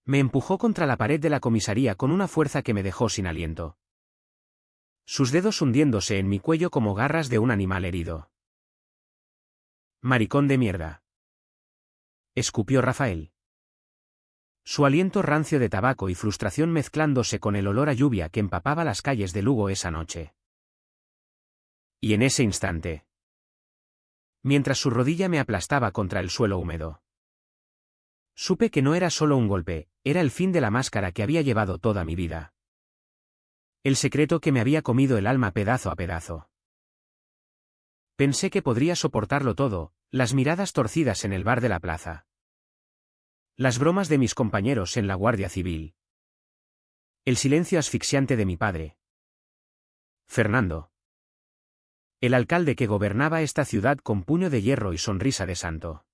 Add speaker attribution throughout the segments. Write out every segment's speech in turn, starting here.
Speaker 1: Me empujó contra la pared de la comisaría con una fuerza que me dejó sin aliento. Sus dedos hundiéndose en mi cuello como garras de un animal herido. «Maricón de mierda», escupió Rafael. Su aliento rancio de tabaco y frustración mezclándose con el olor a lluvia que empapaba las calles de Lugo esa noche. Y en ese instante, mientras su rodilla me aplastaba contra el suelo húmedo, supe que no era solo un golpe, era el fin de la máscara que había llevado toda mi vida. El secreto que me había comido el alma pedazo a pedazo. Pensé que podría soportarlo todo, las miradas torcidas en el bar de la plaza. Las bromas de mis compañeros en la Guardia Civil. El silencio asfixiante de mi padre. Fernando. El alcalde que gobernaba esta ciudad con puño de hierro y sonrisa de santo.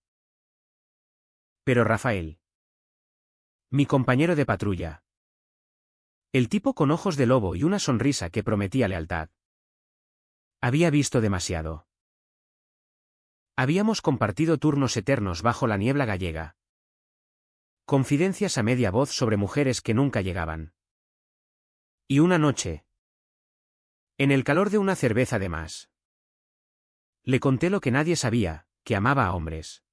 Speaker 1: Pero Rafael. Mi compañero de patrulla. El tipo con ojos de lobo y una sonrisa que prometía lealtad. Había visto demasiado. Habíamos compartido turnos eternos bajo la niebla gallega. Confidencias a media voz sobre mujeres que nunca llegaban. Y una noche, en el calor de una cerveza de más, le conté lo que nadie sabía, que amaba a hombres.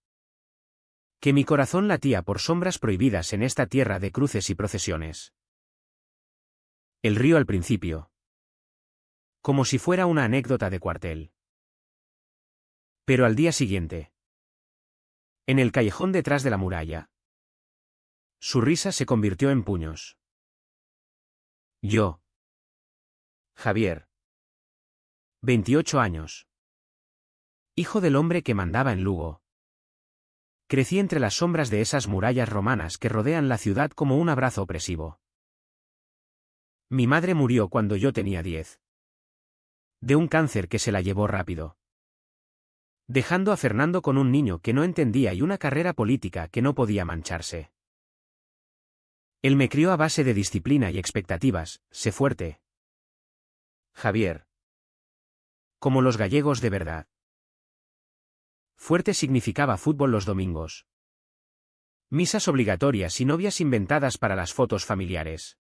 Speaker 1: Que mi corazón latía por sombras prohibidas en esta tierra de cruces y procesiones. El río al principio. Como si fuera una anécdota de cuartel. Pero al día siguiente, en el callejón detrás de la muralla, su risa se convirtió en puños. Yo. Javier. 28 años. Hijo del hombre que mandaba en Lugo. Crecí entre las sombras de esas murallas romanas que rodean la ciudad como un abrazo opresivo. Mi madre murió cuando yo tenía 10. De un cáncer que se la llevó rápido. Dejando a Fernando con un niño que no entendía y una carrera política que no podía mancharse. Él me crió a base de disciplina y expectativas, sé fuerte. Javier. Como los gallegos de verdad. Fuerte significaba fútbol los domingos. Misas obligatorias y novias inventadas para las fotos familiares.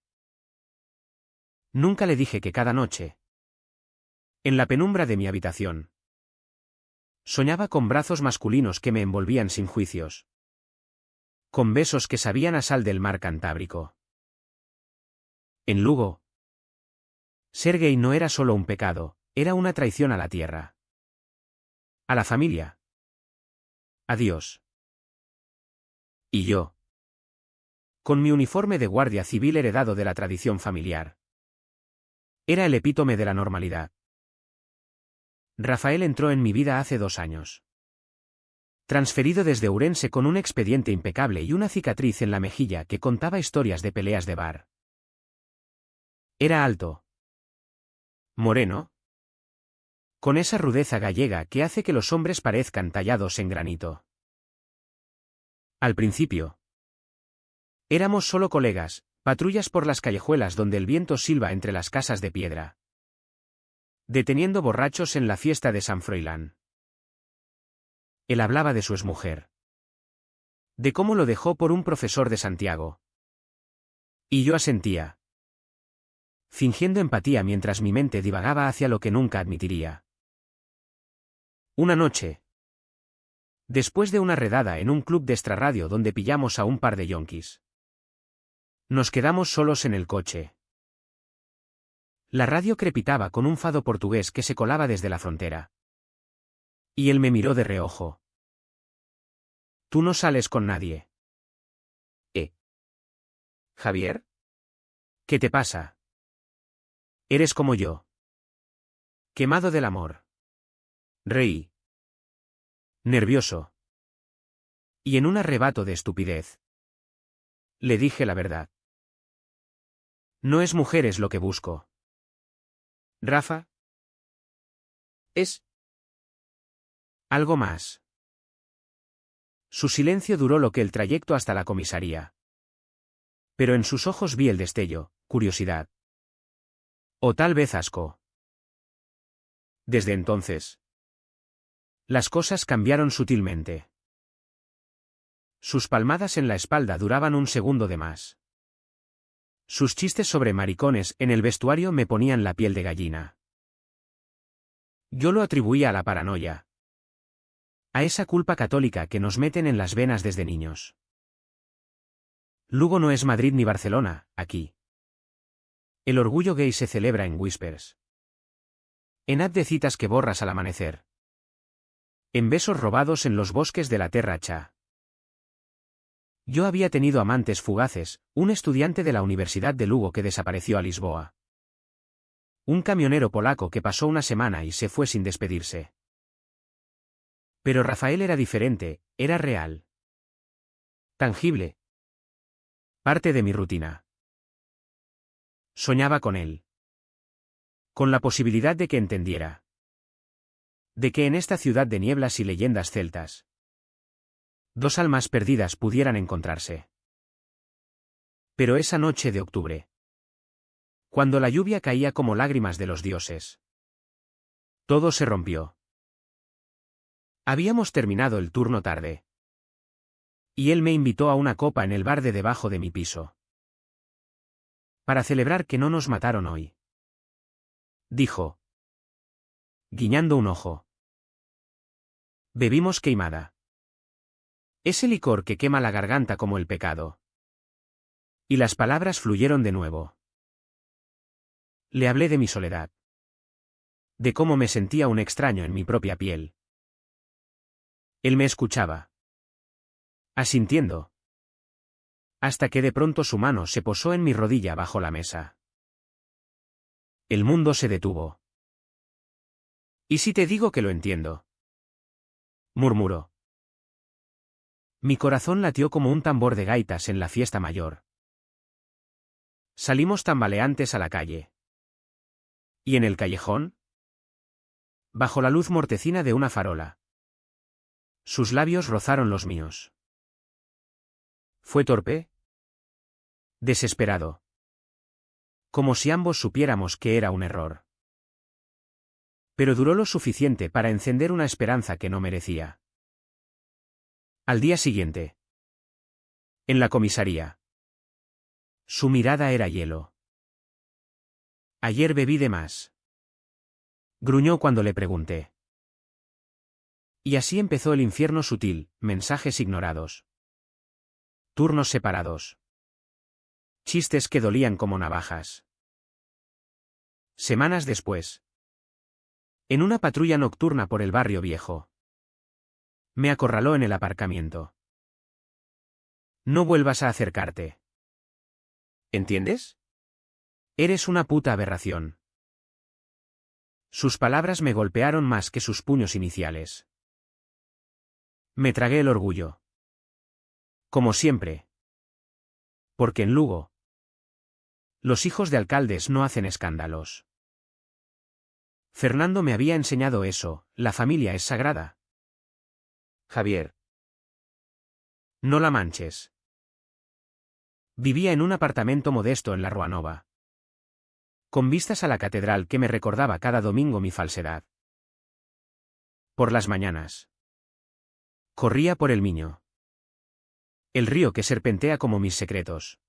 Speaker 1: Nunca le dije que cada noche, en la penumbra de mi habitación, soñaba con brazos masculinos que me envolvían sin juicios. Con besos que sabían a sal del mar Cantábrico. En Lugo, ser gay no era solo un pecado, era una traición a la tierra. A la familia. A Dios. Y yo, con mi uniforme de guardia civil heredado de la tradición familiar, era el epítome de la normalidad. Rafael entró en mi vida hace 2 años. Transferido desde Ourense con un expediente impecable y una cicatriz en la mejilla que contaba historias de peleas de bar. Era alto. Moreno. Con esa rudeza gallega que hace que los hombres parezcan tallados en granito. Al principio, éramos solo colegas, patrullas por las callejuelas donde el viento silba entre las casas de piedra. Deteniendo borrachos en la fiesta de San Froilán. Él hablaba de su exmujer. De cómo lo dejó por un profesor de Santiago. Y yo asentía. Fingiendo empatía mientras mi mente divagaba hacia lo que nunca admitiría. Una noche. Después de una redada en un club de extrarradio donde pillamos a un par de yonkis. Nos quedamos solos en el coche. La radio crepitaba con un fado portugués que se colaba desde la frontera. Y él me miró de reojo. Tú no sales con nadie. ¿Javier? ¿Qué te pasa? Eres como yo. Quemado del amor. Reí. Nervioso. Y en un arrebato de estupidez. Le dije la verdad. No es mujeres lo que busco. Rafa. Es algo más. Su silencio duró lo que el trayecto hasta la comisaría. Pero en sus ojos vi el destello, curiosidad. O tal vez asco. Desde entonces, las cosas cambiaron sutilmente. Sus palmadas en la espalda duraban un segundo de más. Sus chistes sobre maricones en el vestuario me ponían la piel de gallina. Yo lo atribuía a la paranoia. A esa culpa católica que nos meten en las venas desde niños. Lugo no es Madrid ni Barcelona, aquí. El orgullo gay se celebra en Whispers. En haz de citas que borras al amanecer. En besos robados en los bosques de la Terra Cha. Yo había tenido amantes fugaces, un estudiante de la Universidad de Lugo que desapareció a Lisboa. Un camionero polaco que pasó una semana y se fue sin despedirse. Pero Rafael era diferente, era real. Tangible. Parte de mi rutina. Soñaba con él. Con la posibilidad de que entendiera. De que en esta ciudad de nieblas y leyendas celtas, dos almas perdidas pudieran encontrarse. Pero esa noche de octubre, cuando la lluvia caía como lágrimas de los dioses, todo se rompió. Habíamos terminado el turno tarde. Y él me invitó a una copa en el bar de debajo de mi piso. Para celebrar que no nos mataron hoy. Dijo, guiñando un ojo. Bebimos queimada. Ese licor que quema la garganta como el pecado. Y las palabras fluyeron de nuevo. Le hablé de mi soledad. De cómo me sentía un extraño en mi propia piel. Él me escuchaba. Asintiendo. Hasta que de pronto su mano se posó en mi rodilla bajo la mesa. El mundo se detuvo. ¿Y si te digo que lo entiendo? Murmuró. Mi corazón latió como un tambor de gaitas en la fiesta mayor. Salimos tambaleantes a la calle. ¿Y en el callejón? Bajo la luz mortecina de una farola. Sus labios rozaron los míos. ¿Fue torpe? Desesperado. Como si ambos supiéramos que era un error. Pero duró lo suficiente para encender una esperanza que no merecía. Al día siguiente. En la comisaría. Su mirada era hielo. Ayer bebí de más. Gruñó cuando le pregunté. Y así empezó el infierno sutil, mensajes ignorados. Turnos separados. Chistes que dolían como navajas. Semanas después. En una patrulla nocturna por el barrio viejo. Me acorraló en el aparcamiento. No vuelvas a acercarte. ¿Entiendes? Eres una puta aberración. Sus palabras me golpearon más que sus puños iniciales. Me tragué el orgullo. Como siempre. Porque en Lugo, los hijos de alcaldes no hacen escándalos. Fernando me había enseñado eso, la familia es sagrada. Javier. No la manches. Vivía en un apartamento modesto en la Rua Nova. Con vistas a la catedral que me recordaba cada domingo mi falsedad. Por las mañanas. Corría por el Miño. El río que serpentea como mis secretos.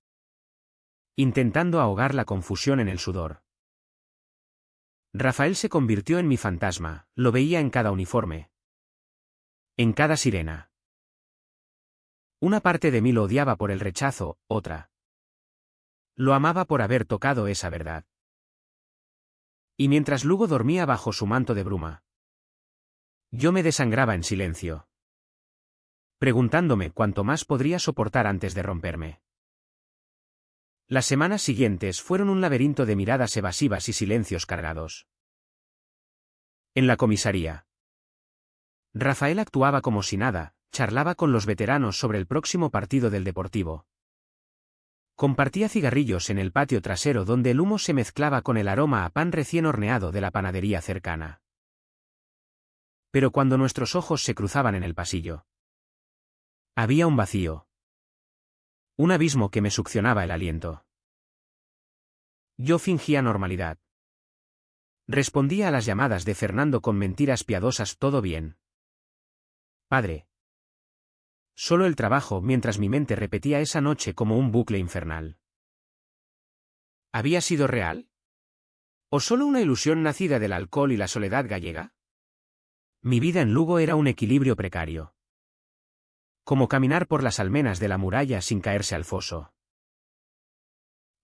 Speaker 1: Intentando ahogar la confusión en el sudor. Rafael se convirtió en mi fantasma, lo veía en cada uniforme. En cada sirena. Una parte de mí lo odiaba por el rechazo, otra. Lo amaba por haber tocado esa verdad. Y mientras Lugo dormía bajo su manto de bruma, yo me desangraba en silencio. Preguntándome cuánto más podría soportar antes de romperme. Las semanas siguientes fueron un laberinto de miradas evasivas y silencios cargados. En la comisaría. Rafael actuaba como si nada, charlaba con los veteranos sobre el próximo partido del Deportivo. Compartía cigarrillos en el patio trasero donde el humo se mezclaba con el aroma a pan recién horneado de la panadería cercana. Pero cuando nuestros ojos se cruzaban en el pasillo, había un vacío. Un abismo que me succionaba el aliento. Yo fingía normalidad. Respondía a las llamadas de Fernando con mentiras piadosas, todo bien. Padre. Solo el trabajo mientras mi mente repetía esa noche como un bucle infernal. ¿Había sido real? ¿O solo una ilusión nacida del alcohol y la soledad gallega? Mi vida en Lugo era un equilibrio precario. Como caminar por las almenas de la muralla sin caerse al foso.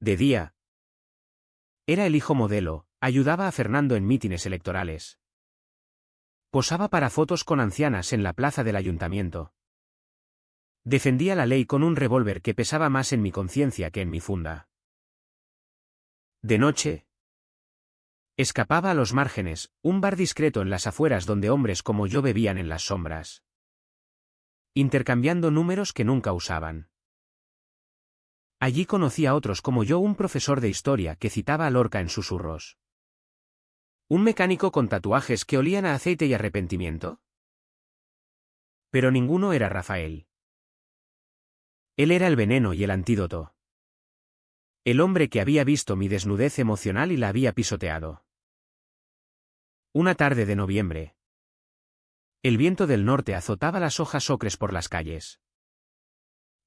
Speaker 1: De día. Era el hijo modelo, ayudaba a Fernando en mítines electorales. Posaba para fotos con ancianas en la plaza del ayuntamiento. Defendía la ley con un revólver que pesaba más en mi conciencia que en mi funda. De noche. Escapaba a los márgenes, un bar discreto en las afueras donde hombres como yo bebían en las sombras. Intercambiando números que nunca usaban. Allí conocí a otros como yo, un profesor de historia que citaba a Lorca en susurros. Un mecánico con tatuajes que olían a aceite y arrepentimiento. Pero ninguno era Rafael. Él era el veneno y el antídoto. El hombre que había visto mi desnudez emocional y la había pisoteado. Una tarde de noviembre. El viento del norte azotaba las hojas ocres por las calles.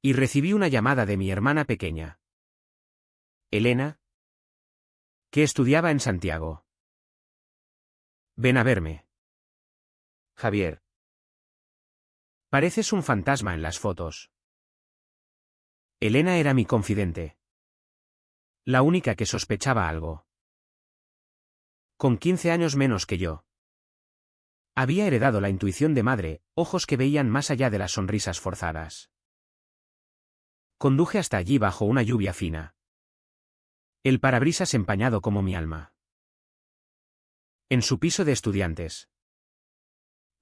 Speaker 1: Y recibí una llamada de mi hermana pequeña. Elena. Que estudiaba en Santiago. Ven a verme. Javier. Pareces un fantasma en las fotos. Elena era mi confidente. La única que sospechaba algo. Con 15 años menos que yo. Había heredado la intuición de madre, ojos que veían más allá de las sonrisas forzadas. Conduje hasta allí bajo una lluvia fina. El parabrisas empañado como mi alma. En su piso de estudiantes.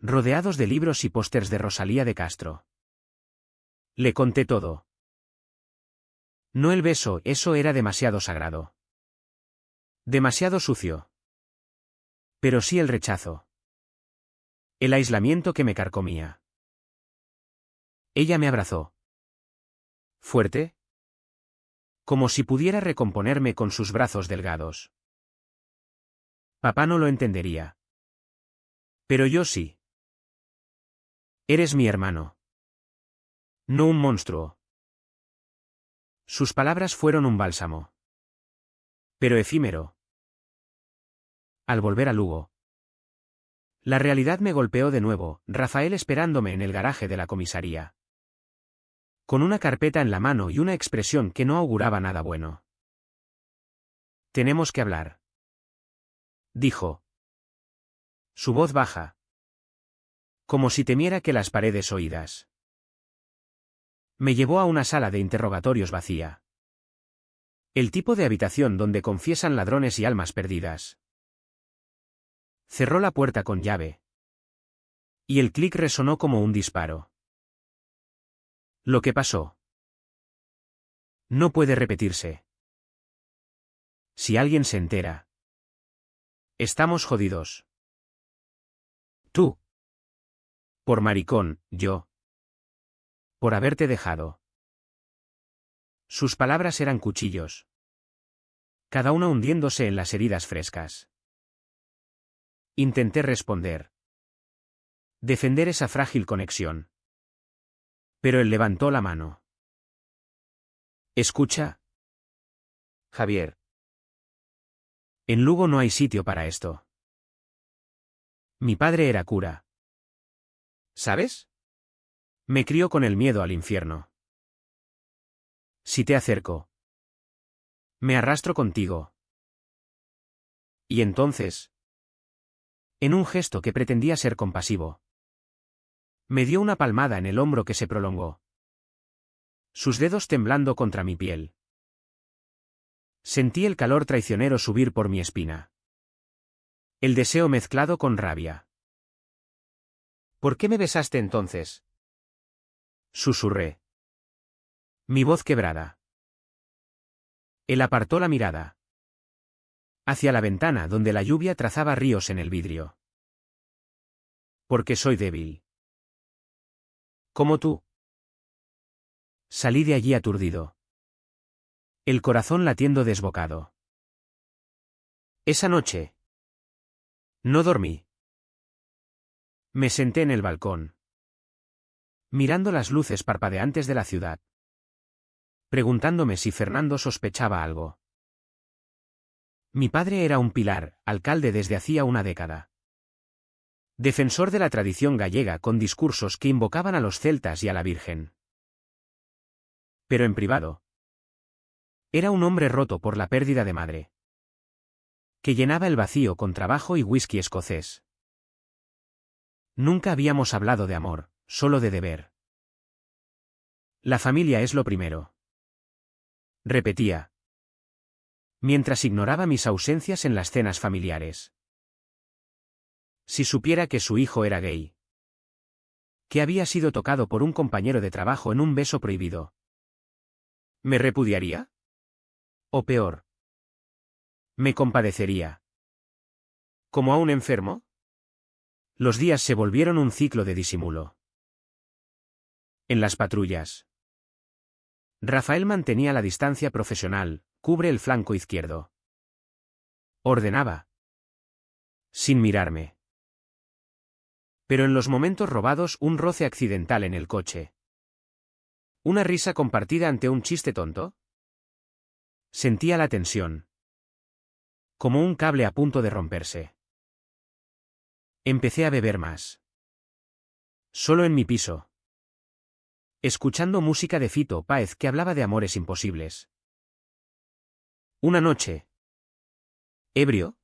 Speaker 1: Rodeados de libros y pósters de Rosalía de Castro. Le conté todo. No el beso, eso era demasiado sagrado. Demasiado sucio. Pero sí el rechazo. El aislamiento que me carcomía. Ella me abrazó. Fuerte. Como si pudiera recomponerme con sus brazos delgados. Papá no lo entendería. Pero yo sí. Eres mi hermano. No un monstruo. Sus palabras fueron un bálsamo. Pero efímero. Al volver a Lugo. La realidad me golpeó de nuevo, Rafael esperándome en el garaje de la comisaría. Con una carpeta en la mano y una expresión que no auguraba nada bueno. Tenemos que hablar. Dijo. Su voz baja. Como si temiera que las paredes oídas. Me llevó a una sala de interrogatorios vacía. El tipo de habitación donde confiesan ladrones y almas perdidas. Cerró la puerta con llave. Y el clic resonó como un disparo. Lo que pasó. No puede repetirse. Si alguien se entera. Estamos jodidos. Tú. Por maricón, yo. Por haberte dejado. Sus palabras eran cuchillos. Cada una hundiéndose en las heridas frescas. Intenté responder. Defender esa frágil conexión. Pero él levantó la mano. Escucha. Javier. En Lugo no hay sitio para esto. Mi padre era cura. ¿Sabes? Me crió con el miedo al infierno. Si te acerco. Me arrastro contigo. Y entonces. En un gesto que pretendía ser compasivo. Me dio una palmada en el hombro que se prolongó. Sus dedos temblando contra mi piel. Sentí el calor traicionero subir por mi espina. El deseo mezclado con rabia. ¿Por qué me besaste entonces? Susurré. Mi voz quebrada. Él apartó la mirada. Hacia la ventana donde la lluvia trazaba ríos en el vidrio. Porque soy débil. Como tú. Salí de allí aturdido. El corazón latiendo desbocado. Esa noche. No dormí. Me senté en el balcón. mirando las luces parpadeantes de la ciudad, preguntándome si Fernando sospechaba algo. Mi padre era un pilar, alcalde desde hacía una década. Defensor de la tradición gallega con discursos que invocaban a los celtas y a la Virgen. Pero en privado. Era un hombre roto por la pérdida de madre, que llenaba el vacío con trabajo y whisky escocés. Nunca habíamos hablado de amor, solo de deber. La familia es lo primero. Repetía, mientras ignoraba mis ausencias en las cenas familiares. Si supiera que su hijo era gay, que había sido tocado por un compañero de trabajo en un beso prohibido, ¿me repudiaría? O peor, me compadecería. ¿Como a un enfermo? Los días se volvieron un ciclo de disimulo. En las patrullas. Rafael mantenía la distancia profesional, cubre el flanco izquierdo. Ordenaba. Sin mirarme. Pero en los momentos robados un roce accidental en el coche. Una risa compartida ante un chiste tonto. Sentía la tensión. Como un cable a punto de romperse. Empecé a beber más. Solo en mi piso. Escuchando música de Fito Páez que hablaba de amores imposibles. Una noche. Ebrio.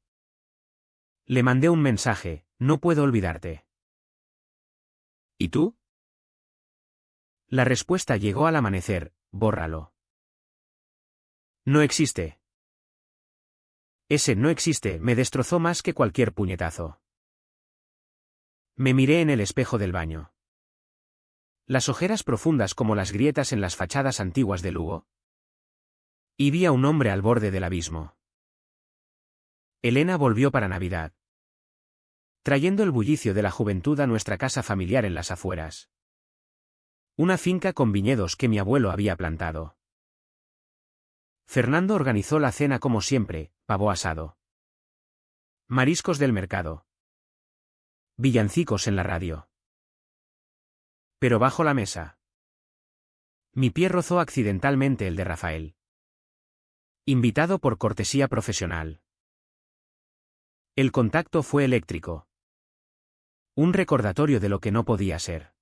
Speaker 1: Le mandé un mensaje, no puedo olvidarte. ¿Y tú? La respuesta llegó al amanecer, bórralo. No existe. Ese no existe me destrozó más que cualquier puñetazo. Me miré en el espejo del baño. Las ojeras profundas como las grietas en las fachadas antiguas de Lugo. Y vi a un hombre al borde del abismo. Elena volvió para Navidad, trayendo el bullicio de la juventud a nuestra casa familiar en las afueras. Una finca con viñedos que mi abuelo había plantado. Fernando organizó la cena como siempre, pavo asado, mariscos del mercado, villancicos en la radio. Pero bajo la mesa, mi pie rozó accidentalmente el de Rafael. Invitado por cortesía profesional. El contacto fue eléctrico. Un recordatorio de lo que no podía ser.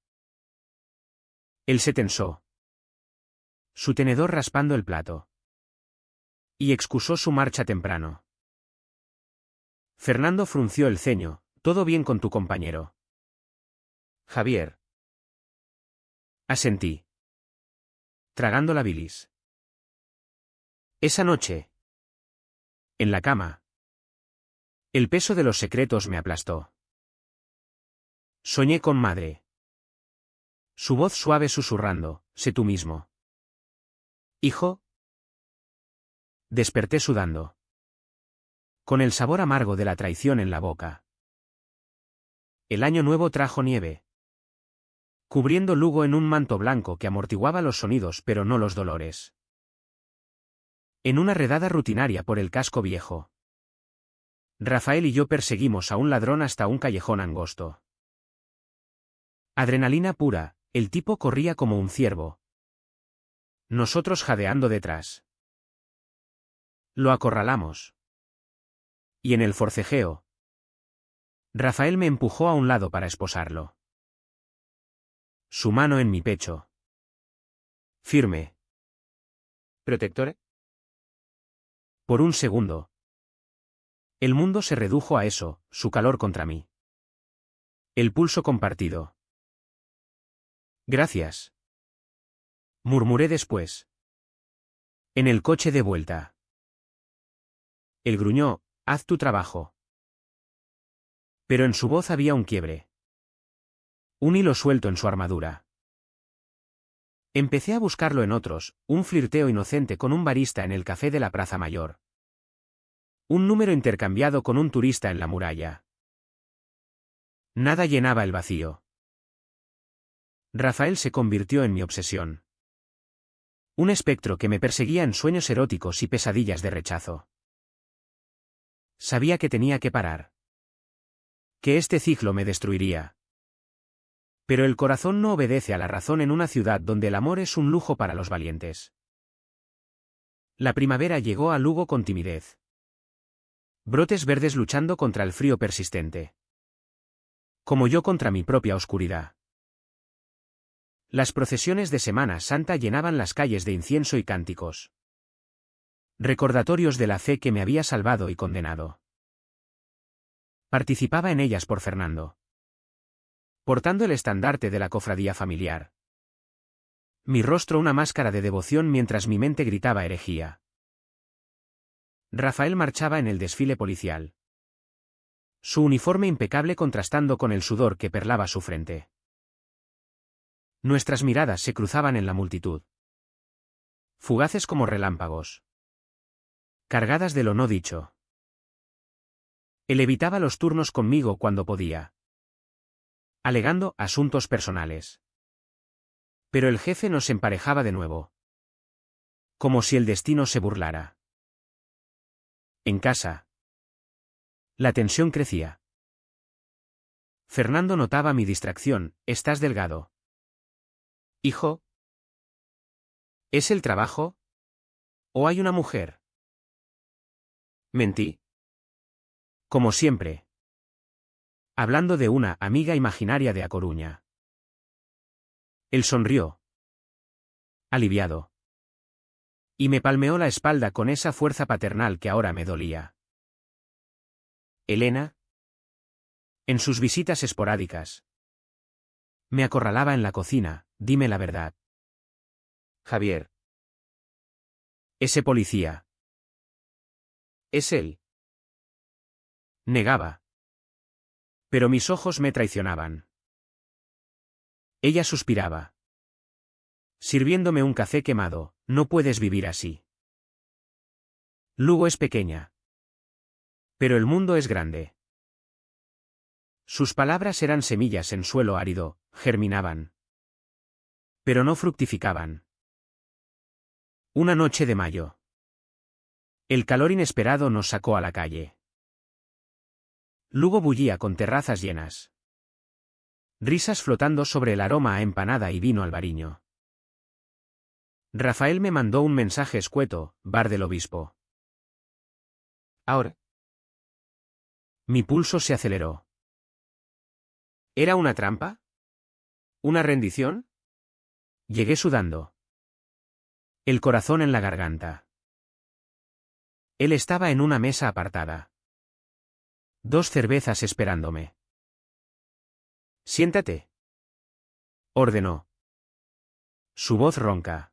Speaker 1: Él se tensó. Su tenedor raspando el plato. Y excusó su marcha temprano. Fernando frunció el ceño, ¿todo bien con tu compañero? Javier. Asentí. Tragando la bilis. Esa noche. En la cama. El peso de los secretos me aplastó. Soñé con madre. Su voz suave susurrando, sé tú mismo. Hijo. Desperté sudando. Con el sabor amargo de la traición en la boca. El año nuevo trajo nieve. Cubriendo Lugo en un manto blanco que amortiguaba los sonidos pero no los dolores. En una redada rutinaria por el casco viejo. Rafael y yo perseguimos a un ladrón hasta un callejón angosto. Adrenalina pura, el tipo corría como un ciervo. Nosotros jadeando detrás. Lo acorralamos. Y en el forcejeo, Rafael me empujó a un lado para esposarlo. Su mano en mi pecho. Firme. ¿Protectore? Por un segundo. El mundo se redujo a eso, su calor contra mí. El pulso compartido. Gracias. Murmuré después. En el coche de vuelta. Él gruñó, haz tu trabajo. Pero en su voz había un quiebre. Un hilo suelto en su armadura. Empecé a buscarlo en otros, un flirteo inocente con un barista en el café de la Plaza Mayor. Un número intercambiado con un turista en la muralla. Nada llenaba el vacío. Rafael se convirtió en mi obsesión. Un espectro que me perseguía en sueños eróticos y pesadillas de rechazo. Sabía que tenía que parar. Que este ciclo me destruiría. Pero el corazón no obedece a la razón en una ciudad donde el amor es un lujo para los valientes. La primavera llegó a Lugo con timidez. Brotes verdes luchando contra el frío persistente. Como yo contra mi propia oscuridad. Las procesiones de Semana Santa llenaban las calles de incienso y cánticos. Recordatorios de la fe que me había salvado y condenado. Participaba en ellas por Fernando. Portando el estandarte de la cofradía familiar. Mi rostro una máscara de devoción mientras mi mente gritaba herejía. Rafael marchaba en el desfile policial. Su uniforme impecable contrastando con el sudor que perlaba su frente. Nuestras miradas se cruzaban en la multitud. Fugaces como relámpagos. Cargadas de lo no dicho. Él evitaba los turnos conmigo cuando podía. Alegando asuntos personales. Pero el jefe nos emparejaba de nuevo. Como si el destino se burlara. En casa. La tensión crecía. Fernando notaba mi distracción. ¿Estás delgado? Hijo. ¿Es el trabajo? ¿O hay una mujer? Mentí. Como siempre. Hablando de una amiga imaginaria de A Coruña. Él sonrió. Aliviado. Y me palmeó la espalda con esa fuerza paternal que ahora me dolía. Elena. En sus visitas esporádicas. Me acorralaba en la cocina, dime la verdad. Javier. Ese policía. Es él. Negaba. Pero mis ojos me traicionaban. Ella suspiraba. Sirviéndome un café quemado, no puedes vivir así. Lugo es pequeña. Pero el mundo es grande. Sus palabras eran semillas en suelo árido, germinaban. Pero no fructificaban. Una noche de mayo. El calor inesperado nos sacó a la calle. Lugo bullía con terrazas llenas. Risas flotando sobre el aroma a empanada y vino albariño. Rafael me mandó un mensaje escueto, bar del obispo. Ahora. Mi pulso se aceleró. ¿Era una trampa? ¿Una rendición? Llegué sudando. El corazón en la garganta. Él estaba en una mesa apartada. 2 cervezas esperándome. Siéntate. Ordenó. Su voz ronca.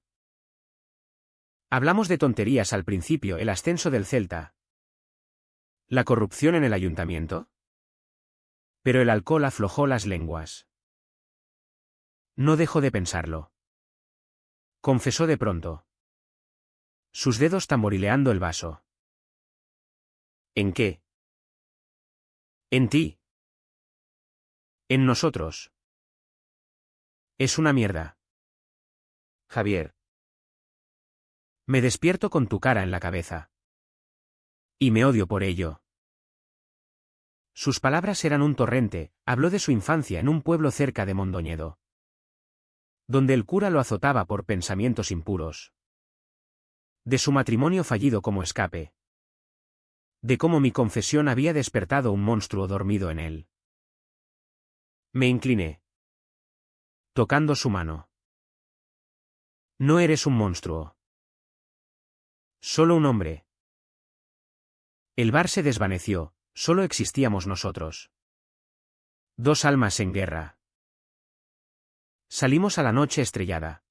Speaker 1: Hablamos de tonterías al principio, el ascenso del Celta. ¿La corrupción en el ayuntamiento? Pero el alcohol aflojó las lenguas. No dejó de pensarlo. Confesó de pronto. Sus dedos tamborileando el vaso. ¿En qué? En ti. En nosotros. Es una mierda. Javier. Me despierto con tu cara en la cabeza. Y me odio por ello. Sus palabras eran un torrente, habló de su infancia en un pueblo cerca de Mondoñedo. Donde el cura lo azotaba por pensamientos impuros. De su matrimonio fallido como escape. De cómo mi confesión había despertado un monstruo dormido en él. Me incliné. Tocando su mano. No eres un monstruo. Solo un hombre. El bar se desvaneció, solo existíamos nosotros. 2 almas en guerra. Salimos a la noche estrellada.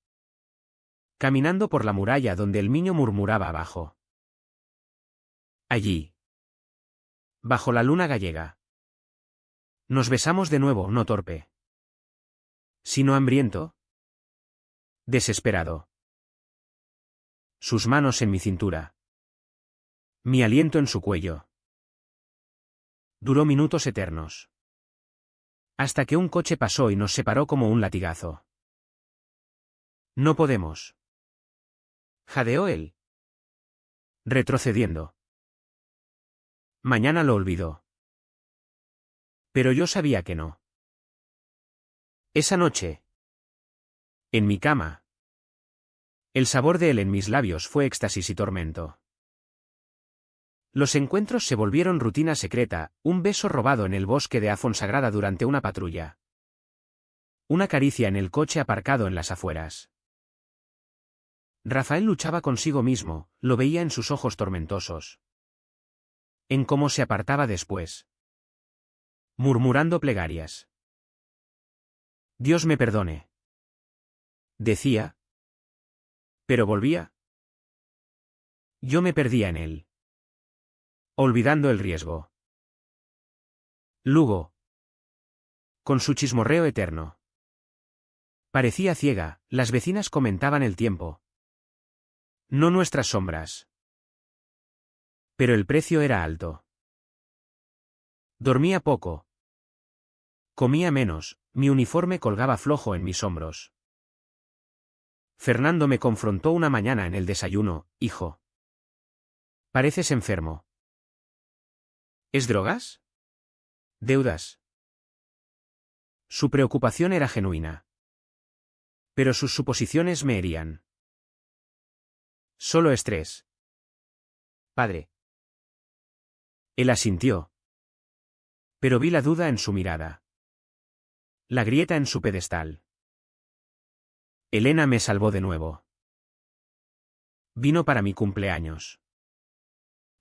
Speaker 1: Caminando por la muralla donde el niño murmuraba abajo. Allí. Bajo la luna gallega. Nos besamos de nuevo, no torpe. Sino hambriento. Desesperado. Sus manos en mi cintura. Mi aliento en su cuello. Duró minutos eternos. Hasta que un coche pasó y nos separó como un latigazo. No podemos. Jadeó él. Retrocediendo. Mañana lo olvidó. Pero yo sabía que no. Esa noche. En mi cama. El sabor de él en mis labios fue éxtasis y tormento. Los encuentros se volvieron rutina secreta, un beso robado en el bosque de Afonsagrada durante una patrulla. Una caricia en el coche aparcado en las afueras. Rafael luchaba consigo mismo, lo veía en sus ojos tormentosos. En cómo se apartaba después. Murmurando plegarias. Dios me perdone. Decía. Pero volvía. Yo me perdía en él. Olvidando el riesgo. Lugo. Con su chismorreo eterno. Parecía ciega, las vecinas comentaban el tiempo. No nuestras sombras. Pero el precio era alto. Dormía poco. Comía menos, mi uniforme colgaba flojo en mis hombros. Fernando me confrontó una mañana en el desayuno: hijo. Pareces enfermo. ¿Es drogas? ¿Deudas? Su preocupación era genuina. Pero sus suposiciones me herían. Solo estrés. Padre. Él asintió. Pero vi la duda en su mirada. La grieta en su pedestal. Elena me salvó de nuevo. Vino para mi cumpleaños.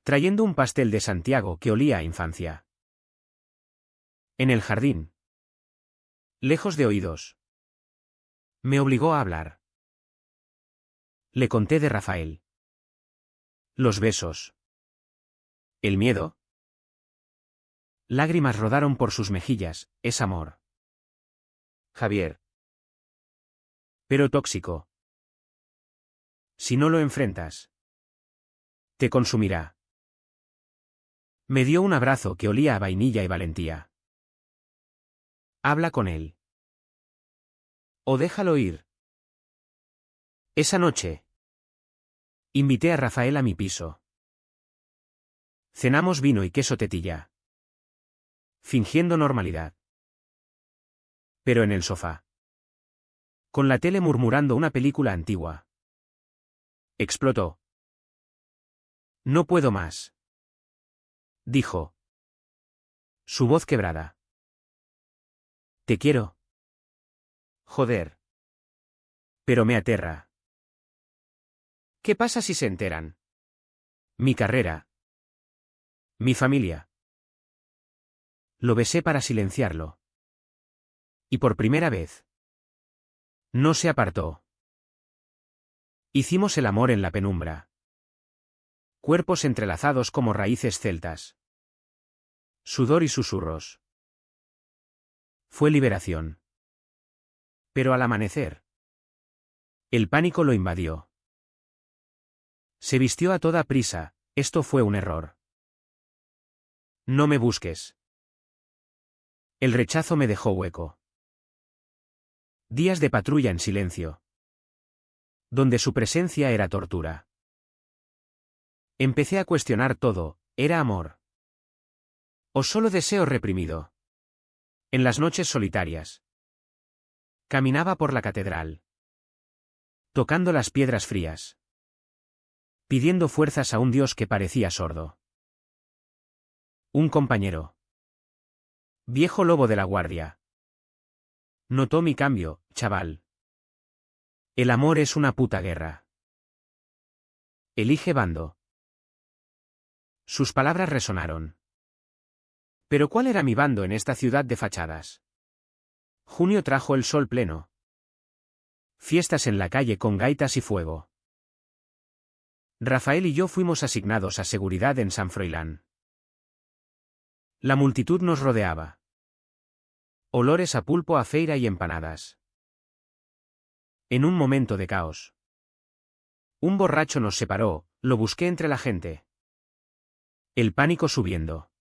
Speaker 1: Trayendo un pastel de Santiago que olía a infancia. En el jardín. Lejos de oídos. Me obligó a hablar. Le conté de Rafael. Los besos. El miedo. Lágrimas rodaron por sus mejillas: es amor. Javier. Pero tóxico. Si no lo enfrentas, te consumirá. Me dio un abrazo que olía a vainilla y valentía. Habla con él. O déjalo ir. Esa noche. Invité a Rafael a mi piso. Cenamos vino y queso tetilla. Fingiendo normalidad. Pero en el sofá. Con la tele murmurando una película antigua. Explotó. No puedo más. Dijo. Su voz quebrada. Te quiero. Joder. Pero me aterra. ¿Qué pasa si se enteran? Mi carrera. Mi familia. Lo besé para silenciarlo. Y por primera vez. No se apartó. Hicimos el amor en la penumbra. Cuerpos entrelazados como raíces celtas. Sudor y susurros. Fue liberación. Pero al amanecer. El pánico lo invadió. Se vistió a toda prisa: esto fue un error. No me busques. El rechazo me dejó hueco. Días de patrulla en silencio. Donde su presencia era tortura. Empecé a cuestionar todo: ¿era amor? ¿O solo deseo reprimido? En las noches solitarias. Caminaba por la catedral. Tocando las piedras frías. Pidiendo fuerzas a un Dios que parecía sordo. Un compañero. Viejo lobo de la guardia. Notó mi cambio: chaval. El amor es una puta guerra. Elige bando. Sus palabras resonaron. Pero ¿cuál era mi bando en esta ciudad de fachadas? Junio trajo el sol pleno. Fiestas en la calle con gaitas y fuego. Rafael y yo fuimos asignados a seguridad en San Froilán. La multitud nos rodeaba. Olores a pulpo, a feira y empanadas. En un momento de caos. Un borracho nos separó, lo busqué entre la gente. El pánico subiendo.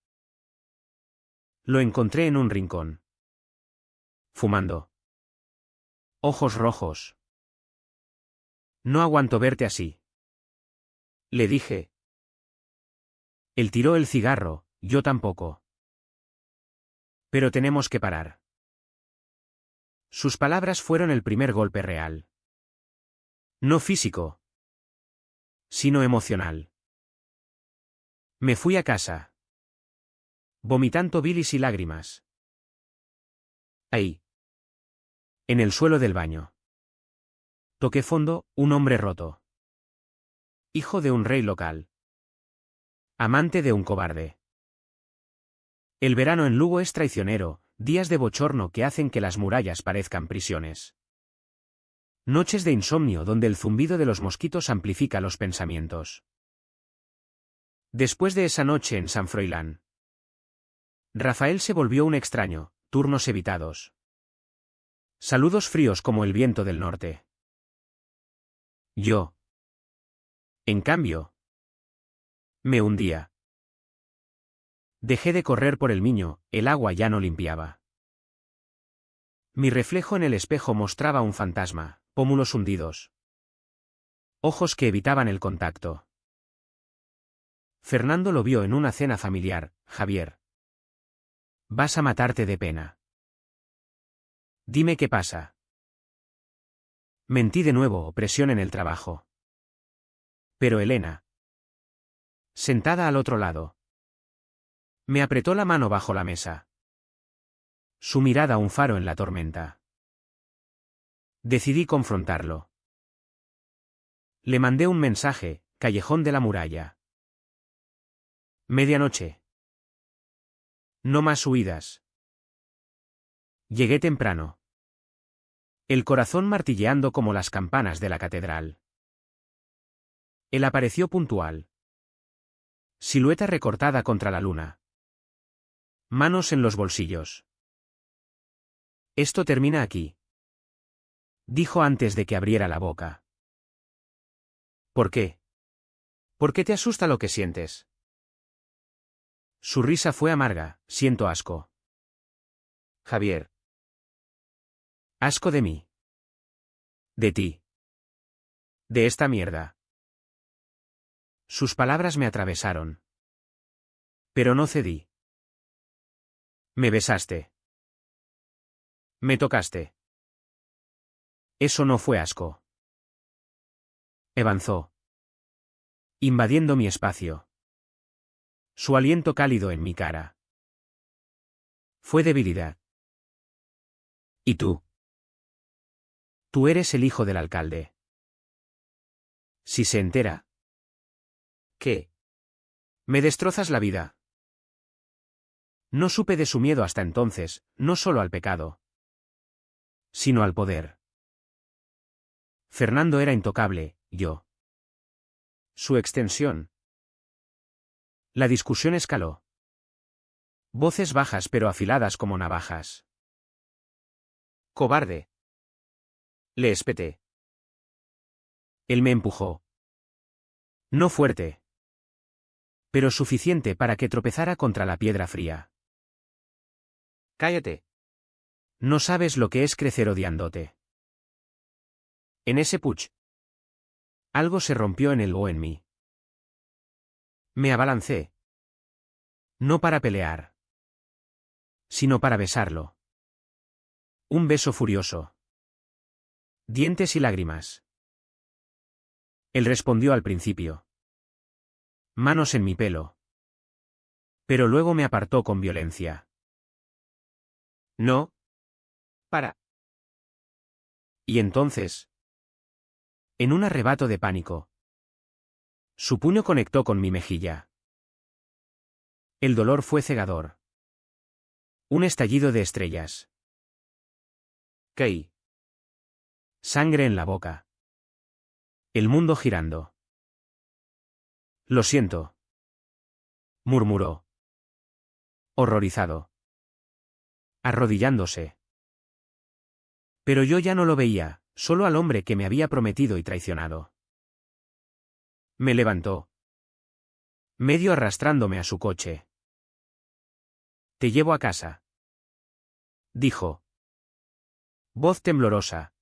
Speaker 1: Lo encontré en un rincón. Fumando. Ojos rojos. No aguanto verte así. Le dije. Él tiró el cigarro, yo tampoco. Pero tenemos que parar. Sus palabras fueron el primer golpe real. No físico, sino emocional. Me fui a casa, vomitando bilis y lágrimas. Ahí, en el suelo del baño. Toqué fondo, un hombre roto. Hijo de un rey local. Amante de un cobarde. El verano en Lugo es traicionero, días de bochorno que hacen que las murallas parezcan prisiones. Noches de insomnio donde el zumbido de los mosquitos amplifica los pensamientos. Después de esa noche en San Froilán, Rafael se volvió un extraño, turnos evitados. Saludos fríos como el viento del norte. Yo, en cambio, me hundía. Dejé de correr por el Miño, el agua ya no limpiaba. Mi reflejo en el espejo mostraba un fantasma, pómulos hundidos. Ojos que evitaban el contacto. Fernando lo vio en una cena familiar. Javier, vas a matarte de pena. Dime qué pasa. Mentí de nuevo, presión en el trabajo. Pero Elena, sentada al otro lado, me apretó la mano bajo la mesa. Su mirada un faro en la tormenta. Decidí confrontarlo. Le mandé un mensaje, Callejón de la Muralla. Medianoche. No más huidas. Llegué temprano. El corazón martilleando como las campanas de la catedral. Él apareció puntual. Silueta recortada contra la luna. Manos en los bolsillos. Esto termina aquí, dijo antes de que abriera la boca. ¿Por qué? ¿Por qué te asusta lo que sientes? Su risa fue amarga. Siento asco. Javier. Asco de mí. De ti. De esta mierda. Sus palabras me atravesaron. Pero no cedí. Me besaste. Me tocaste. Eso no fue asco. Avanzó, invadiendo mi espacio. Su aliento cálido en mi cara. Fue debilidad. ¿Y tú? Tú eres el hijo del alcalde. Si se entera. ¿Qué? Me destrozas la vida. No supe de su miedo hasta entonces, no solo al pecado, sino al poder. Fernando era intocable, yo. Su extensión. La discusión escaló. Voces bajas pero afiladas como navajas. Cobarde. Le espeté. Él me empujó. No fuerte, pero suficiente para que tropezara contra la piedra fría. Cállate. No sabes lo que es crecer odiándote. En ese puch. Algo se rompió en él o en mí. Me abalancé. No para pelear, sino para besarlo. Un beso furioso. Dientes y lágrimas. Él respondió al principio. Manos en mi pelo. Pero luego me apartó con violencia. No. Para. Y entonces, en un arrebato de pánico, su puño conectó con mi mejilla. El dolor fue cegador. Un estallido de estrellas. Caí. Sangre en la boca. El mundo girando. Lo siento, murmuró. Horrorizado. Arrodillándose. Pero yo ya no lo veía, solo al hombre que me había prometido y traicionado. Me levantó, medio arrastrándome a su coche. Te llevo a casa, dijo. Voz temblorosa.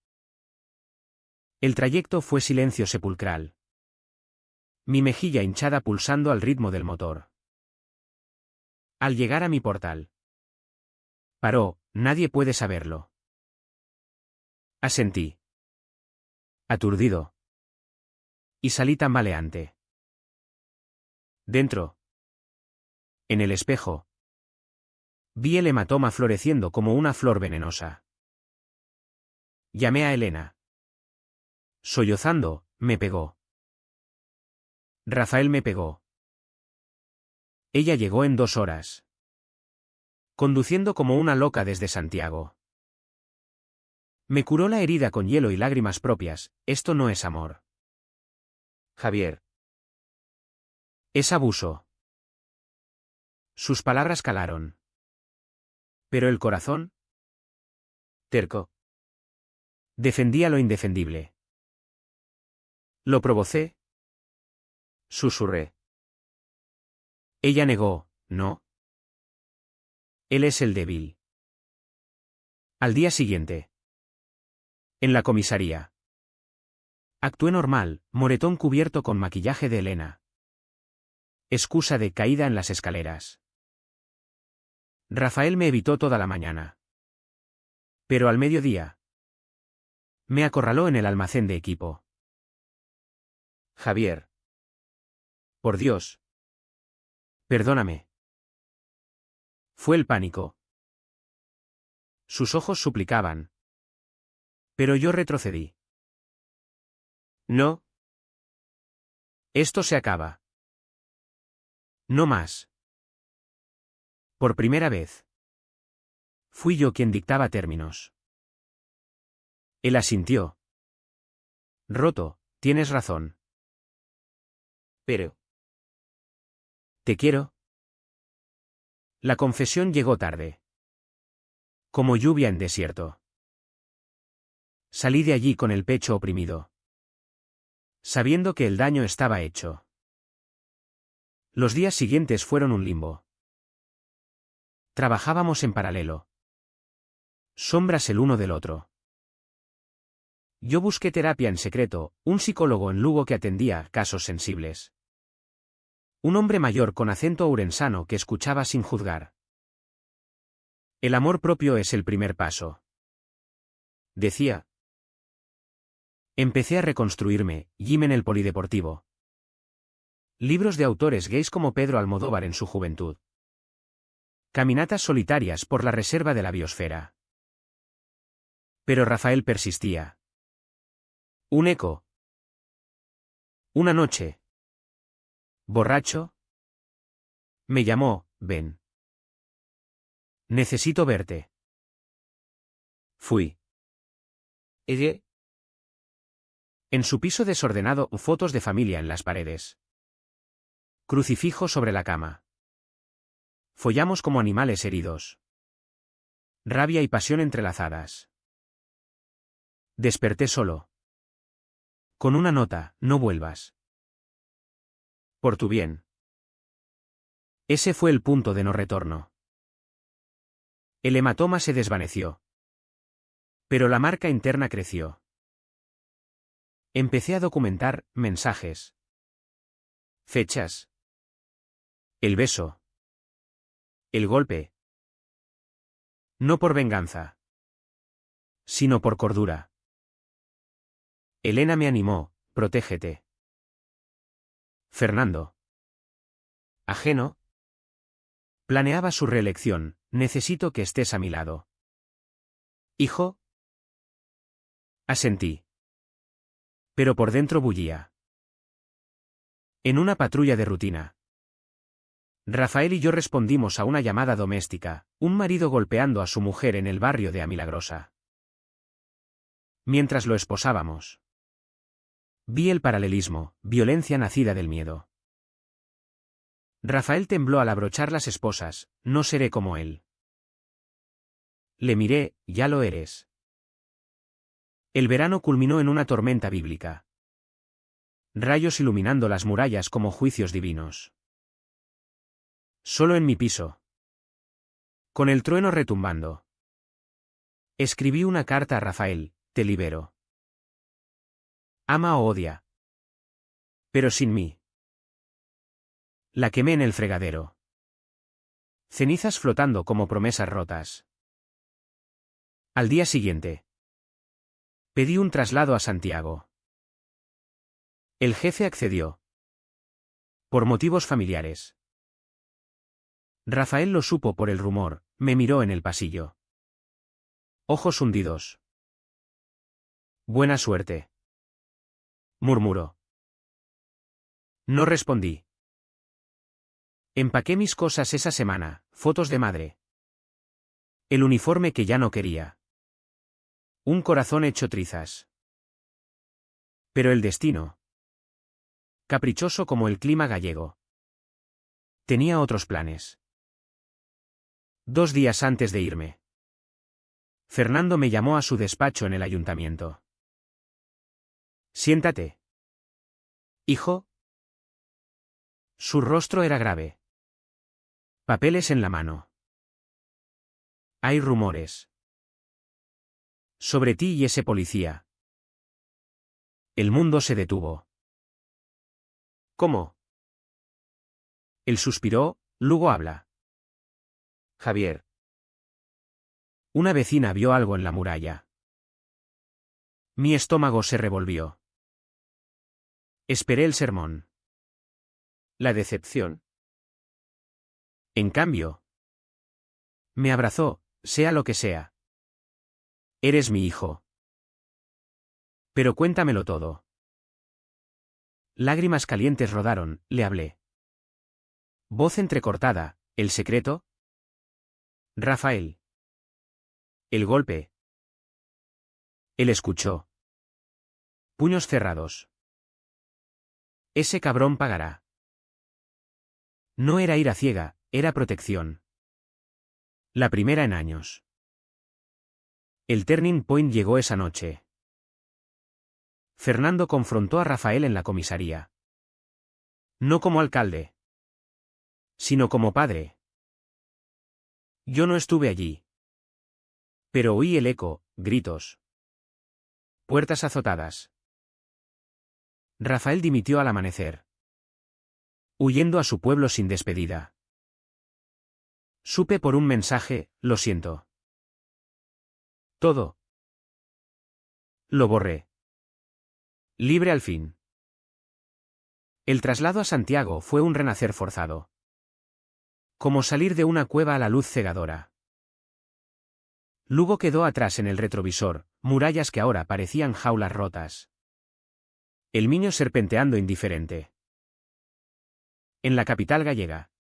Speaker 1: El trayecto fue silencio sepulcral. Mi mejilla hinchada pulsando al ritmo del motor. Al llegar a mi portal. Paró, nadie puede saberlo. Asentí. Aturdido. Y salí tambaleante. Dentro. En el espejo. Vi el hematoma floreciendo como una flor venenosa. Llamé a Elena. Sollozando, me pegó. Rafael me pegó. Ella llegó en 2 horas. Conduciendo como una loca desde Santiago. Me curó la herida con hielo y lágrimas propias. Esto no es amor. Javier. Es abuso. Sus palabras calaron. Pero el corazón. Terco. Defendía lo indefendible. Lo provocé. Susurré. Ella negó, no. Él es el débil. Al día siguiente. En la comisaría. Actué normal, moretón cubierto con maquillaje de Elena. Excusa de caída en las escaleras. Rafael me evitó toda la mañana. Pero al mediodía. Me acorraló en el almacén de equipo. Javier. Por Dios. Perdóname. Fue el pánico. Sus ojos suplicaban. Pero yo retrocedí. No. Esto se acaba. No más. Por primera vez. Fui yo quien dictaba términos. Él asintió. Roto, tienes razón. Pero. ¿Te quiero? La confesión llegó tarde. Como lluvia en desierto. Salí de allí con el pecho oprimido. Sabiendo que el daño estaba hecho. Los días siguientes fueron un limbo. Trabajábamos en paralelo. Sombras el uno del otro. Yo busqué terapia en secreto, un psicólogo en Lugo que atendía casos sensibles. Un hombre mayor con acento ourensano que escuchaba sin juzgar. El amor propio es el primer paso. Decía. Empecé a reconstruirme, Jim en el polideportivo. Libros de autores gays como Pedro Almodóvar en su juventud. Caminatas solitarias por la reserva de la biosfera. Pero Rafael persistía. Un eco. Una noche. Borracho. Me llamó, ven. Necesito verte. Fui. Ella. En su piso desordenado, fotos de familia en las paredes. Crucifijo sobre la cama. Follamos como animales heridos. Rabia y pasión entrelazadas. Desperté solo. Con una nota, no vuelvas. Por tu bien. Ese fue el punto de no retorno. El hematoma se desvaneció. Pero la marca interna creció. Empecé a documentar mensajes. Fechas. El beso. El golpe. No por venganza. Sino por cordura. Elena me animó, protégete. Fernando. Ajeno. Planeaba su reelección, necesito que estés a mi lado. Hijo. Asentí. Pero por dentro bullía. En una patrulla de rutina. Rafael y yo respondimos a una llamada doméstica, un marido golpeando a su mujer en el barrio de A Milagrosa. Mientras lo esposábamos. Vi el paralelismo, violencia nacida del miedo. Rafael tembló al abrochar las esposas, no seré como él. Le miré, ya lo eres. El verano culminó en una tormenta bíblica. Rayos iluminando las murallas como juicios divinos. Solo en mi piso. Con el trueno retumbando. Escribí una carta a Rafael, te libero. Ama o odia. Pero sin mí. La quemé en el fregadero. Cenizas flotando como promesas rotas. Al día siguiente. Pedí un traslado a Santiago. El jefe accedió. Por motivos familiares. Rafael lo supo por el rumor, me miró en el pasillo. Ojos hundidos. Buena suerte. Murmuró. No respondí. Empaqué mis cosas esa semana, fotos de madre. El uniforme que ya no quería. Un corazón hecho trizas. Pero el destino. Caprichoso como el clima gallego. Tenía otros planes. 2 días antes de irme, Fernando me llamó a su despacho en el ayuntamiento. Siéntate. Hijo. Su rostro era grave. Papeles en la mano. Hay rumores. Sobre ti y ese policía. El mundo se detuvo. ¿Cómo? Él suspiró, luego habla. Javier. Una vecina vio algo en la muralla. Mi estómago se revolvió. Esperé el sermón. La decepción. En cambio, me abrazó, sea lo que sea. Eres mi hijo. Pero cuéntamelo todo. Lágrimas calientes rodaron, le hablé. Voz entrecortada, ¿el secreto? Rafael. El golpe. Él escuchó. Puños cerrados. Ese cabrón pagará. No era ira ciega, era protección. La primera en años. El turning point llegó esa noche. Fernando confrontó a Rafael en la comisaría. No como alcalde, sino como padre. Yo no estuve allí. Pero oí el eco, gritos. Puertas azotadas. Rafael dimitió al amanecer. Huyendo a su pueblo sin despedida. Supe por un mensaje, lo siento. Todo. Lo borré. Libre al fin. El traslado a Santiago fue un renacer forzado. Como salir de una cueva a la luz cegadora. Lugo quedó atrás en el retrovisor, murallas que ahora parecían jaulas rotas. El Miño serpenteando indiferente. En la capital gallega.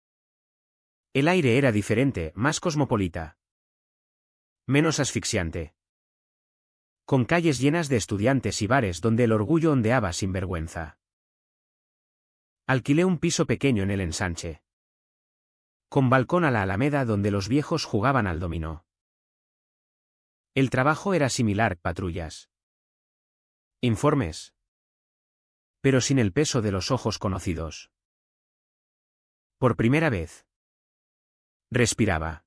Speaker 1: El aire era diferente, más cosmopolita. Menos asfixiante. Con calles llenas de estudiantes y bares donde el orgullo ondeaba sin vergüenza. Alquilé un piso pequeño en el ensanche. Con balcón a la alameda donde los viejos jugaban al dominó. El trabajo era similar, patrullas. Informes. Pero sin el peso de los ojos conocidos. Por primera vez. Respiraba.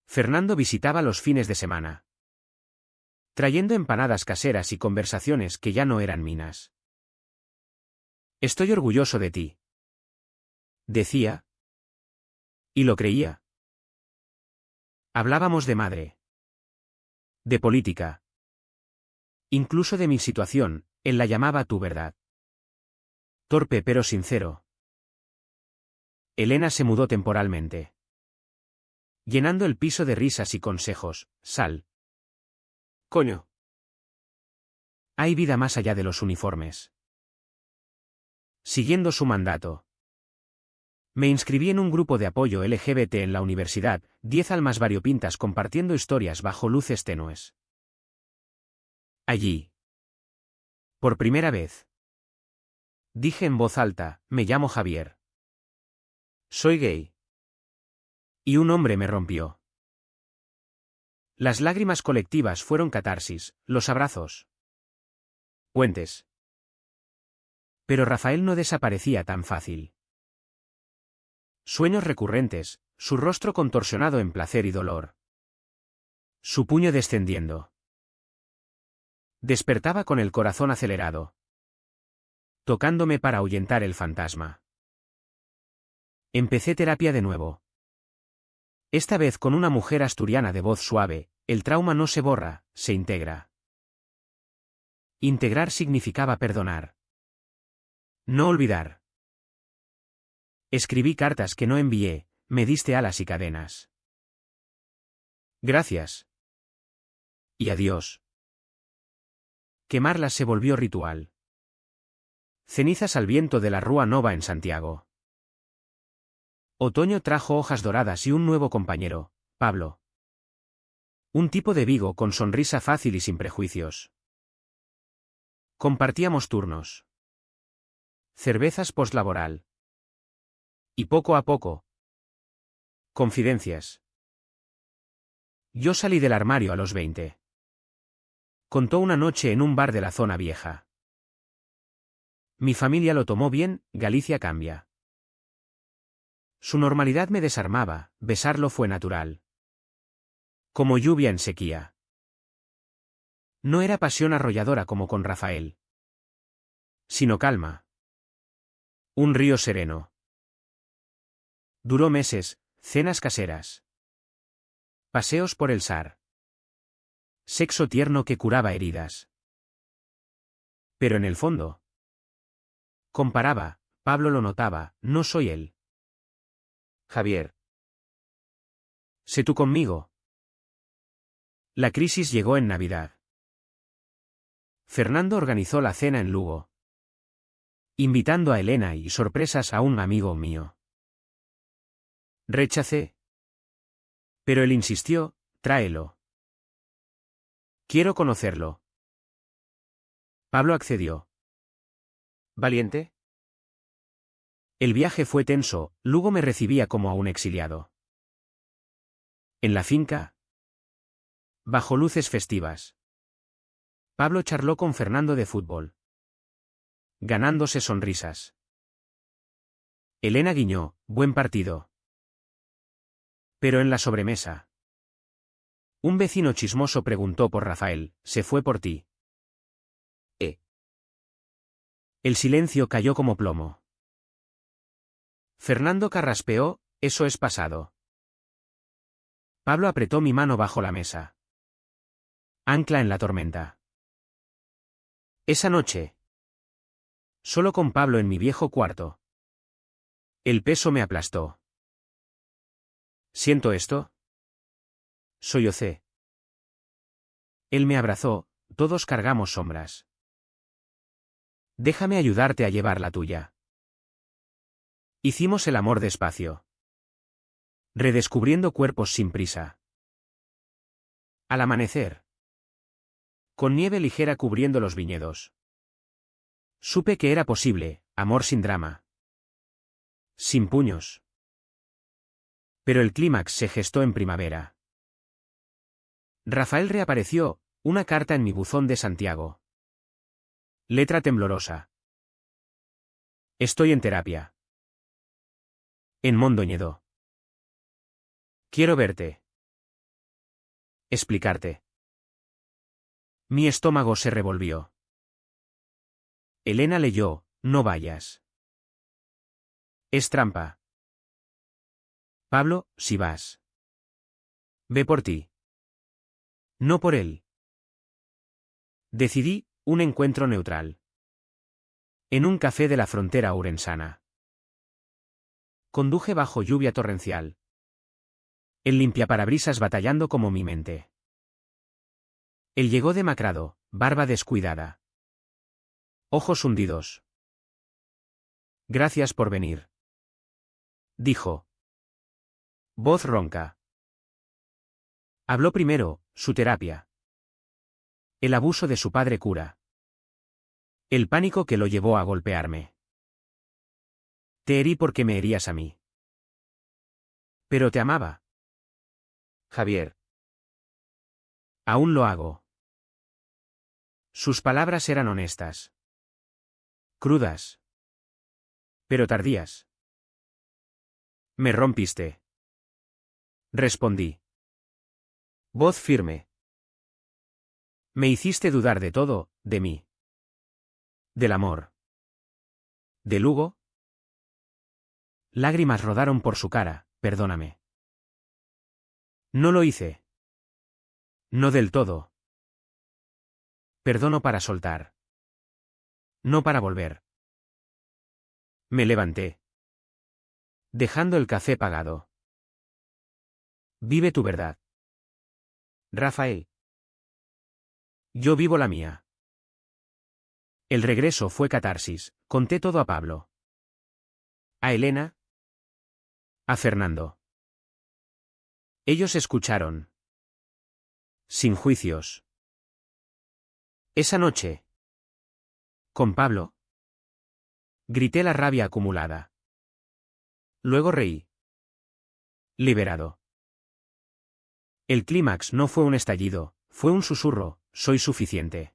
Speaker 1: Fernando visitaba los fines de semana. Trayendo empanadas caseras y conversaciones que ya no eran minas. Estoy orgulloso de ti. Decía. Y lo creía. Hablábamos de madre. De política. Incluso de mi situación, él la llamaba tu verdad. Torpe pero sincero. Elena se mudó temporalmente. Llenando el piso de risas y consejos, sal. Coño. Hay vida más allá de los uniformes. Siguiendo su mandato. Me inscribí en un grupo de apoyo LGBT en la universidad, 10 almas variopintas compartiendo historias bajo luces tenues. Allí. Por primera vez. Dije en voz alta, me llamo Javier. Soy gay. Y un hombre me rompió. Las lágrimas colectivas fueron catarsis, los abrazos. Puentes. Pero Rafael no desaparecía tan fácil. Sueños recurrentes, su rostro contorsionado en placer y dolor. Su puño descendiendo. Despertaba con el corazón acelerado. Tocándome para ahuyentar el fantasma. Empecé terapia de nuevo. Esta vez con una mujer asturiana de voz suave, el trauma no se borra, se integra. Integrar significaba perdonar. No olvidar. Escribí cartas que no envié, me diste alas y cadenas. Gracias. Y adiós. Quemarlas se volvió ritual. Cenizas al viento de la Rúa Nova en Santiago. Otoño trajo hojas doradas y un nuevo compañero, Pablo. Un tipo de Vigo con sonrisa fácil y sin prejuicios. Compartíamos turnos. Cervezas postlaboral. Y poco a poco. Confidencias. Yo salí del armario a los 20. Contó una noche en un bar de la zona vieja. Mi familia lo tomó bien, Galicia cambia. Su normalidad me desarmaba, besarlo fue natural. Como lluvia en sequía. No era pasión arrolladora como con Rafael. Sino calma. Un río sereno. Duró meses, cenas caseras. Paseos por el Sar. Sexo tierno que curaba heridas. Pero en el fondo. Comparaba, Pablo lo notaba, no soy él. Javier. Sé tú conmigo. La crisis llegó en Navidad. Fernando organizó la cena en Lugo. Invitando a Elena y sorpresas a un amigo mío. Rechacé. Pero él insistió, tráelo. Quiero conocerlo. Pablo accedió. ¿Valiente? El viaje fue tenso, Lugo me recibía como a un exiliado. En la finca. Bajo luces festivas. Pablo charló con Fernando de fútbol. Ganándose sonrisas. Elena guiñó, buen partido. Pero en la sobremesa. Un vecino chismoso preguntó por Rafael, se fue por ti. El silencio cayó como plomo. Fernando carraspeó, eso es pasado. Pablo apretó mi mano bajo la mesa. Ancla en la tormenta. Esa noche. Solo con Pablo en mi viejo cuarto. El peso me aplastó. ¿Siento esto? Sollocé. Él me abrazó, todos cargamos sombras. Déjame ayudarte a llevar la tuya. Hicimos el amor despacio. Redescubriendo cuerpos sin prisa. Al amanecer. Con nieve ligera cubriendo los viñedos. Supe que era posible, amor sin drama. Sin puños. Pero el clímax se gestó en primavera. Rafael reapareció, una carta en mi buzón de Santiago. Letra temblorosa. Estoy en terapia. En Mondoñedo. Quiero verte. Explicarte. Mi estómago se revolvió. Elena leyó, no vayas. Es trampa. Pablo, si vas. Ve por ti. No por él. Decidí, un encuentro neutral. En un café de la frontera urensana. Conduje bajo lluvia torrencial. El limpiaparabrisas batallando como mi mente. Él llegó demacrado, barba descuidada. Ojos hundidos. Gracias por venir. Dijo. Voz ronca. Habló primero, su terapia. El abuso de su padre cura. El pánico que lo llevó a golpearme. Te herí porque me herías a mí. Pero te amaba. Javier. Aún lo hago. Sus palabras eran honestas. Crudas. Pero tardías. Me rompiste. Respondí. Voz firme. Me hiciste dudar de todo, de mí. Del amor. ¿De Lugo? Lágrimas rodaron por su cara, perdóname. No lo hice. No del todo. Perdono para soltar. No para volver. Me levanté. Dejando el café pagado. Vive tu verdad. Rafael. Yo vivo la mía. El regreso fue catarsis, conté todo a Pablo. A Elena. A Fernando. Ellos escucharon. Sin juicios. Esa noche. Con Pablo. Grité la rabia acumulada. Luego reí. Liberado. El clímax no fue un estallido, fue un susurro, soy suficiente.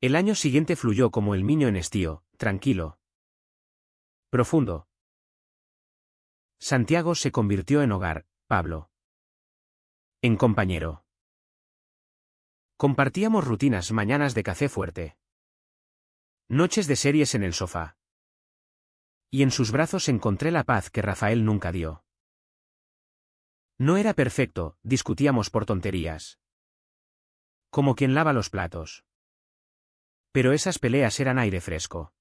Speaker 1: El año siguiente fluyó como el miño en estío, tranquilo. Profundo. Santiago se convirtió en hogar, Pablo. En compañero. Compartíamos rutinas mañanas de café fuerte. Noches de series en el sofá. Y en sus brazos encontré la paz que Rafael nunca dio. No era perfecto, discutíamos por tonterías. Como quien lava los platos. Pero esas peleas eran aire fresco.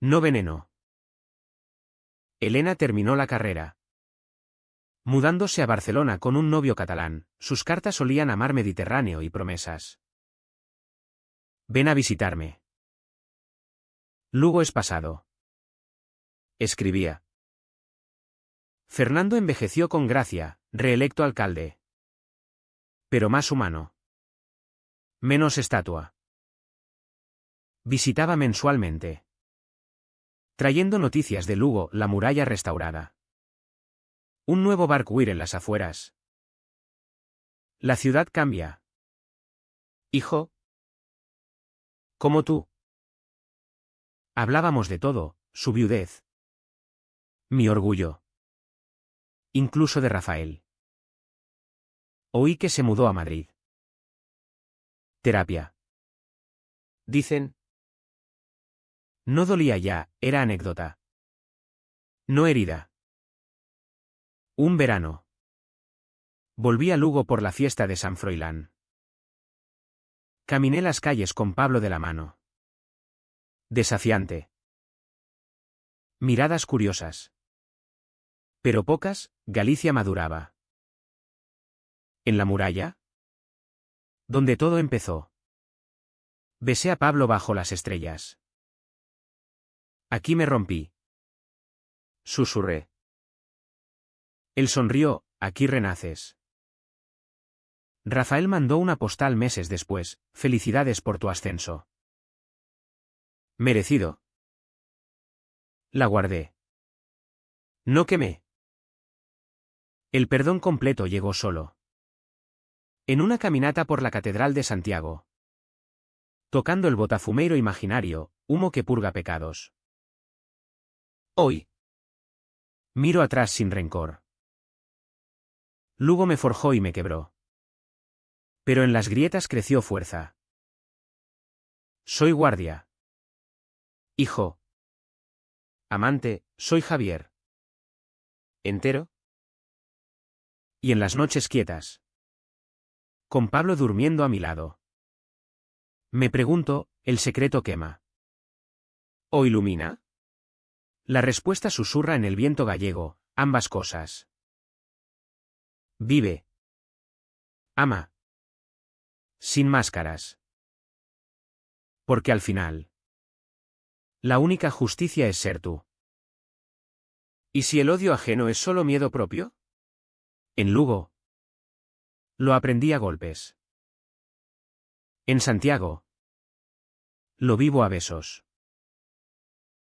Speaker 1: No veneno. Elena terminó la carrera. Mudándose a Barcelona con un novio catalán, sus cartas olían a mar Mediterráneo y promesas. Ven a visitarme. Lugo es pasado. Escribía. Fernando envejeció con gracia, reelecto alcalde. Pero más humano. Menos estatua. Visitaba mensualmente. Trayendo noticias de Lugo, la muralla restaurada. Un nuevo barquir en las afueras. La ciudad cambia. Hijo. Como tú. Hablábamos de todo, su viudez. Mi orgullo. Incluso de Rafael. Oí que se mudó a Madrid. Terapia. Dicen. No dolía ya, era anécdota. No herida. Un verano. Volví a Lugo por la fiesta de San Froilán. Caminé las calles con Pablo de la mano. Desafiante. Miradas curiosas. Pero pocas, Galicia maduraba. ¿En la muralla? Donde todo empezó. Besé a Pablo bajo las estrellas. Aquí me rompí. Susurré. Él sonrió, aquí renaces. Rafael mandó una postal meses después, felicidades por tu ascenso. Merecido. La guardé. No quemé. El perdón completo llegó solo. En una caminata por la Catedral de Santiago. Tocando el botafumeiro imaginario, humo que purga pecados. Hoy. Miro atrás sin rencor. Lugo me forjó y me quebró. Pero en las grietas creció fuerza. Soy guardia. Hijo. Amante, soy Javier. ¿Entero? Y en las noches quietas. Con Pablo durmiendo a mi lado. Me pregunto, ¿el secreto quema? ¿O ilumina? La respuesta susurra en el viento gallego, ambas cosas. Vive. Ama. Sin máscaras. Porque al final. La única justicia es ser tú. ¿Y si el odio ajeno es solo miedo propio? En Lugo. Lo aprendí a golpes. En Santiago. Lo vivo a besos.